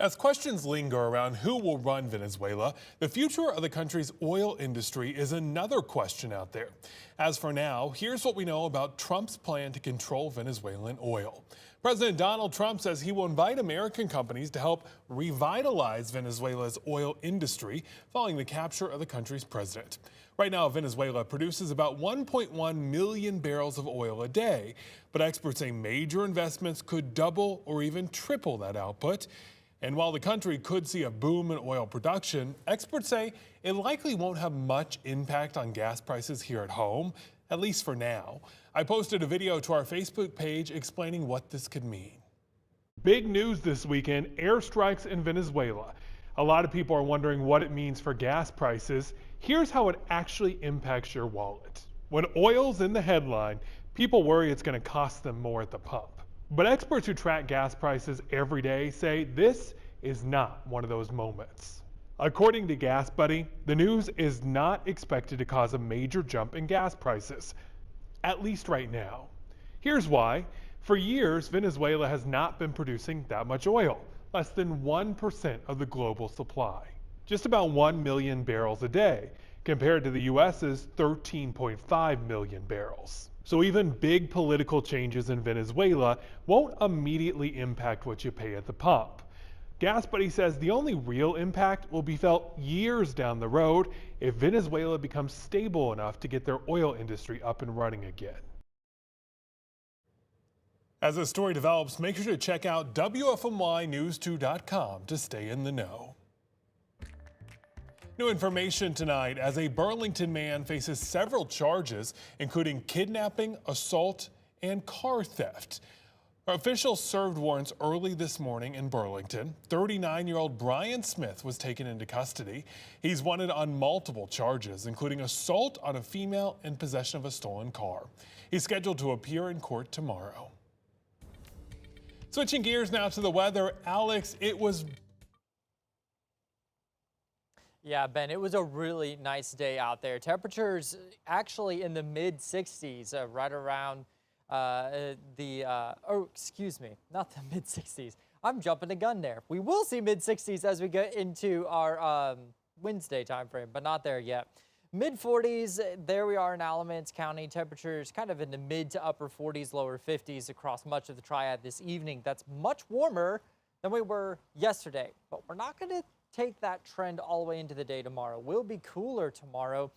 As questions linger around who will run Venezuela, the future of the country's oil industry is another question out there. As for now, here's what we know about Trump's plan to control Venezuelan oil. President Donald Trump says he will invite American companies to help revitalize Venezuela's oil industry following the capture of the country's president. Right now, Venezuela produces about 1.1 million barrels of oil a day, but experts say major investments could double or even triple that output. And while the country could see a boom in oil production, experts say it likely won't have much impact on gas prices here at home, at least for now. I posted a video to our Facebook page explaining what this could mean. Big news this weekend, airstrikes in Venezuela. A lot of people are wondering what it means for gas prices. Here's how it actually impacts your wallet. When oil's in the headline, people worry it's going to cost them more at the pump. But experts who track gas prices every day say this is not one of those moments. According to Gas Buddy, the news is not expected to cause a major jump in gas prices, at least right now. Here's why. For years, Venezuela has not been producing that much oil, less than 1% of the global supply. Just about 1 million barrels a day, compared to the US's 13.5 million barrels. So even big political changes in Venezuela won't immediately impact what you pay at the pump. Gas Buddy says the only real impact will be felt years down the road if Venezuela becomes stable enough to get their oil industry up and running again. As the story develops, make sure to check out WFMYnews2.com to stay in the know. New information tonight as a Burlington man faces several charges, including kidnapping, assault, and car theft. Officials served warrants early this morning in Burlington. 39-year-old Brian Smith was taken into custody. He's wanted on multiple charges, including assault on a female and possession of a stolen car. He's scheduled to appear in court tomorrow. Switching gears now to the weather. Alex, it was... Yeah, Ben, it was a really nice day out there. Temperatures actually in the mid-60s, right around excuse me, not the mid-60s. I'm jumping the gun there. We will see mid-60s as we get into our Wednesday timeframe, but not there yet. Mid-40s, there we are in Alamance County. Temperatures kind of in the mid to upper 40s, lower 50s across much of the Triad this evening. That's much warmer than we were yesterday, but we're not going to take that trend all the way into the day tomorrow. We'll be cooler tomorrow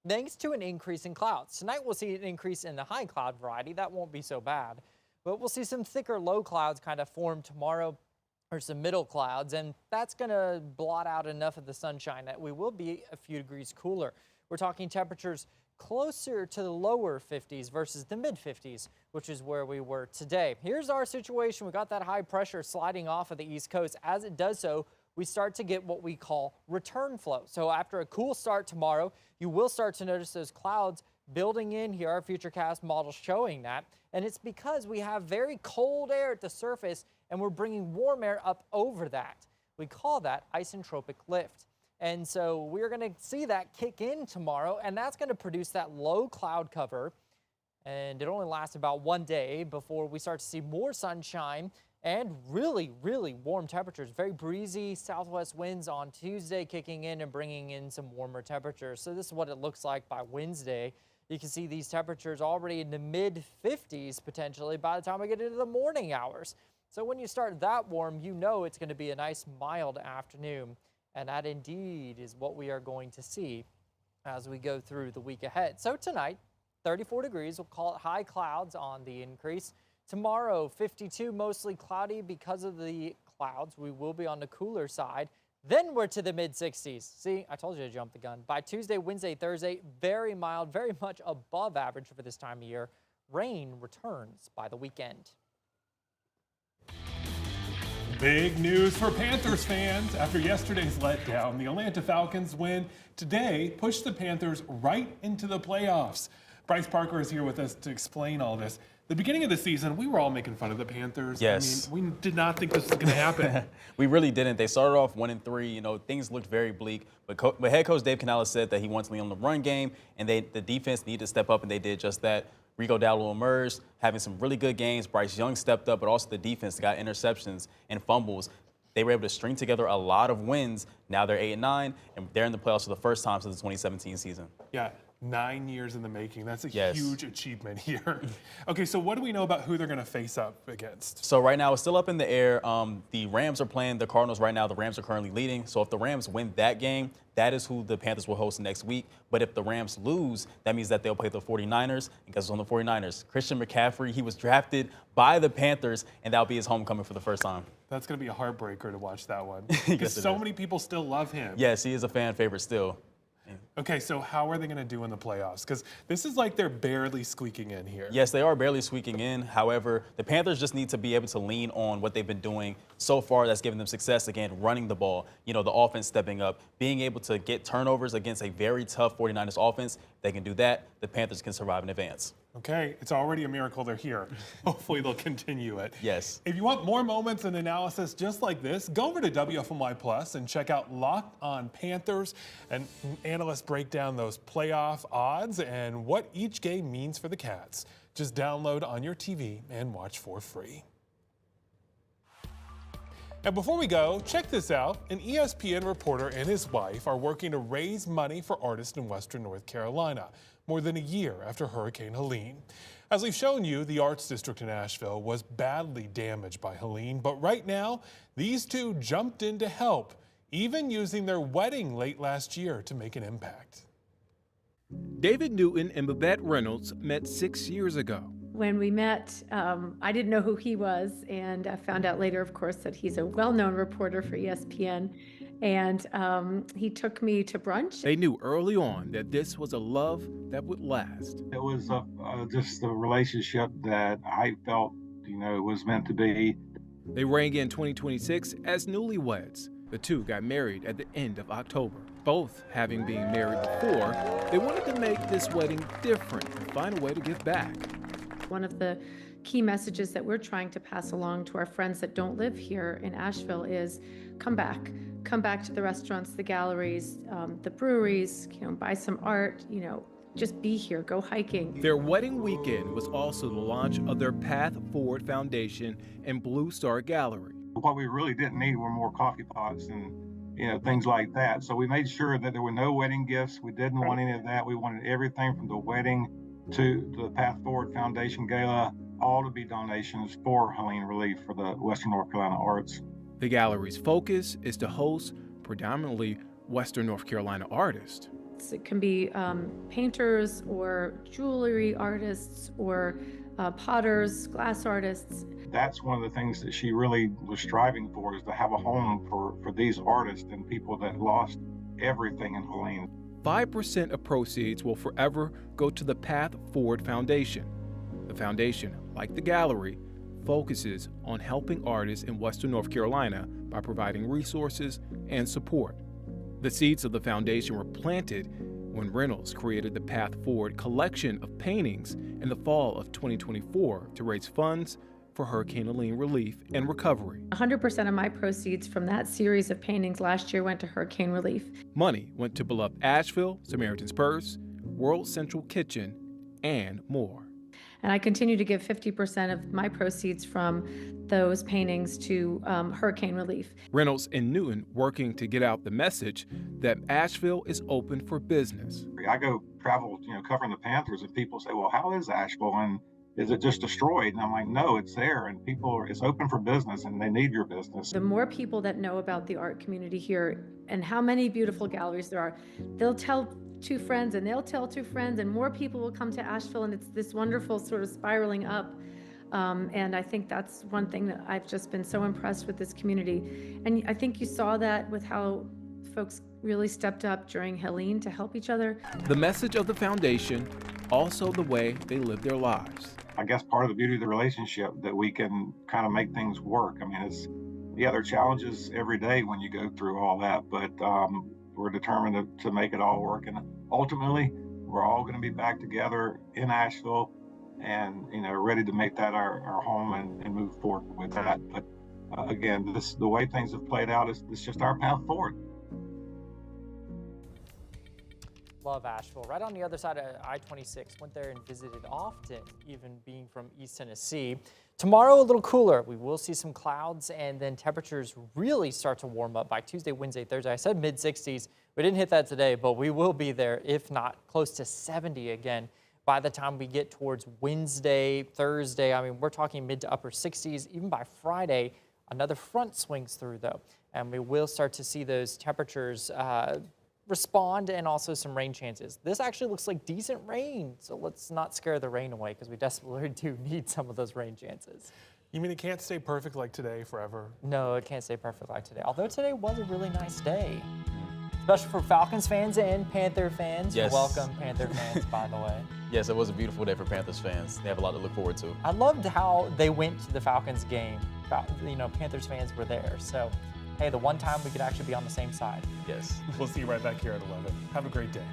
thanks to an increase in clouds. Tonight we'll see an increase in the high cloud variety. That won't be so bad, but we'll see some thicker low clouds kind of form tomorrow, or some middle clouds, and that's going to blot out enough of the sunshine that we will be a few degrees cooler. We're talking temperatures closer to the lower 50s versus the mid 50s, which is where we were today. Here's our situation. We got that high pressure sliding off of the East Coast. As it does so, we start to get what we call return flow. So after a cool start tomorrow, you will start to notice those clouds building in here. Our Futurecast model showing that. And it's because we have very cold air at the surface and we're bringing warm air up over that. We call that isentropic lift. And so we're going to see that kick in tomorrow, and that's going to produce that low cloud cover. And it only lasts about one day before we start to see more sunshine and really, really warm temperatures. Very breezy southwest winds on Tuesday kicking in and bringing in some warmer temperatures. So this is what it looks like by Wednesday. You can see these temperatures already in the mid 50s potentially by the time we get into the morning hours. So when you start that warm, you know it's going to be a nice mild afternoon. And that indeed is what we are going to see as we go through the week ahead. So tonight, 34 degrees, we'll call it high clouds on the increase. Tomorrow, 52, mostly cloudy because of the clouds. We will be on the cooler side. Then we're to the mid-60s. See, I told you to jump the gun. By Tuesday, Wednesday, Thursday, very mild, very much above average for this time of year. Rain returns by the weekend. Big news for Panthers fans. After yesterday's letdown, the Atlanta Falcons win today pushed the Panthers right into the playoffs. Bryce Parker is here with us to explain all this. The beginning of the season, we were all making fun of the Panthers. Yes. I mean, we did not think this was going to happen. We really didn't. They started off 1-3. You know, things looked very bleak. But head coach Dave Canales said that he wants to lean on the run game, and the defense needed to step up, and they did just that. Rico Dowdle emerged, having some really good games. Bryce Young stepped up, but also the defense got interceptions and fumbles. They were able to string together a lot of wins. Now they're 8-9, and they're in the playoffs for the first time since the 2017 season. Yeah, 9 years in the making. That's a Yes. huge achievement here. Okay, so what do we know about who they're going to face up against? So right now it's still up in the air. The Rams are playing the Cardinals right now. The Rams are currently leading. So if the Rams win that game, that is who the Panthers will host next week. But if the Rams lose, that means that they'll play the 49ers. And guess who's on the 49ers? Christian McCaffrey. He was drafted by the Panthers, and that'll be his homecoming for the first time. That's going to be a heartbreaker to watch that one. Yes, Because it so is. many people still love him. Yes, he is a fan favorite still. Okay, so how are they going to do in the playoffs? Because this is like they're barely squeaking in here. Yes, they are barely squeaking in. However, the Panthers just need to be able to lean on what they've been doing so far that's given them success. Again, running the ball, the offense stepping up, being able to get turnovers against a very tough 49ers offense. If they can do that, the Panthers can survive and advance. Okay, it's already a miracle they're here. Hopefully they'll continue it. Yes. If you want more moments and analysis just like this, go over to WFMY Plus and check out Locked on Panthers. And analysts break down those playoff odds and what each game means for the Cats. Just download on your TV and watch for free. And before we go, check this out. An ESPN reporter and his wife are working to raise money for artists in Western North Carolina, more than a year after Hurricane Helene. As we've shown you, the Arts District in Asheville was badly damaged by Helene, but right now, these two jumped in to help, even using their wedding late last year to make an impact. David Newton and Babette Reynolds met 6 years ago. When we met, I didn't know who he was, and I found out later, of course, that he's a well-known reporter for ESPN, and he took me to brunch. They knew early on that this was a love that would last. It was just a relationship that I felt, was meant to be. They rang in 2026 as newlyweds. The two got married at the end of October. Both having been married before, they wanted to make this wedding different and find a way to give back. One of the key messages that we're trying to pass along to our friends that don't live here in Asheville is come back to the restaurants, the galleries, the breweries, buy some art, just be here, go hiking. Their wedding weekend was also the launch of their Path Forward Foundation and Blue Star Gallery. What we really didn't need were more coffee pots and things like that. So we made sure that there were no wedding gifts. We didn't want any of that. We wanted everything from the wedding to the Path Forward Foundation Gala, all to be donations for Helene relief for the Western North Carolina arts. The gallery's focus is to host predominantly Western North Carolina artists. It can be painters or jewelry artists or potters, glass artists. That's one of the things that she really was striving for, is to have a home for these artists and people that lost everything in Helene. 5% of proceeds will forever go to the Path Forward Foundation. The foundation, like the gallery, focuses on helping artists in Western North Carolina by providing resources and support. The seeds of the foundation were planted when Reynolds created the Path Forward collection of paintings in the fall of 2024 to raise funds for Hurricane Helene relief and recovery. 100% of my proceeds from that series of paintings last year went to hurricane relief. Money went to beloved Asheville, Samaritan's Purse, World Central Kitchen, and more. And I continue to give 50% of my proceeds from those paintings to hurricane relief. Reynolds and Newton working to get out the message that Asheville is open for business. I go travel, covering the Panthers, and people say, well, how is Asheville? And is it just destroyed? And I'm like, no, it's there, and it's open for business, and they need your business. The more people that know about the art community here and how many beautiful galleries there are, they'll tell two friends and they'll tell two friends, and more people will come to Asheville, and it's this wonderful sort of spiraling up. And I think that's one thing that I've just been so impressed with this community. And I think you saw that with how folks really stepped up during Helene to help each other. The message of the foundation, also the way they live their lives. I guess part of the beauty of the relationship that we can kind of make things work. I mean, there are challenges every day when you go through all that, but we're determined to make it all work. And ultimately, we're all going to be back together in Asheville and, ready to make that our home and move forward with that. But again, the way things have played out is just our path forward. Love Asheville, right on the other side of I-26. Went there and visited often, even being from East Tennessee. Tomorrow, a little cooler. We will see some clouds, and then temperatures really start to warm up by Tuesday, Wednesday, Thursday. I said mid-60s. We didn't hit that today, but we will be there, if not close to 70 again by the time we get towards Wednesday, Thursday. I mean, we're talking mid to upper 60s. Even by Friday, another front swings through, though, and we will start to see those temperatures respond, and also some rain chances. This actually looks like decent rain, so let's not scare the rain away because we desperately do need some of those rain chances. You mean it can't stay perfect like today forever? No, it can't stay perfect like today, although today was a really nice day. Especially for Falcons fans and Panther fans. Yes. You're welcome, Panther fans, by the way. Yes, it was a beautiful day for Panthers fans. They have a lot to look forward to. I loved how they went to the Falcons game. You know, Panthers fans were there, so hey, the one time we could actually be on the same side. Yes. We'll see you right back here at 11. Have a great day.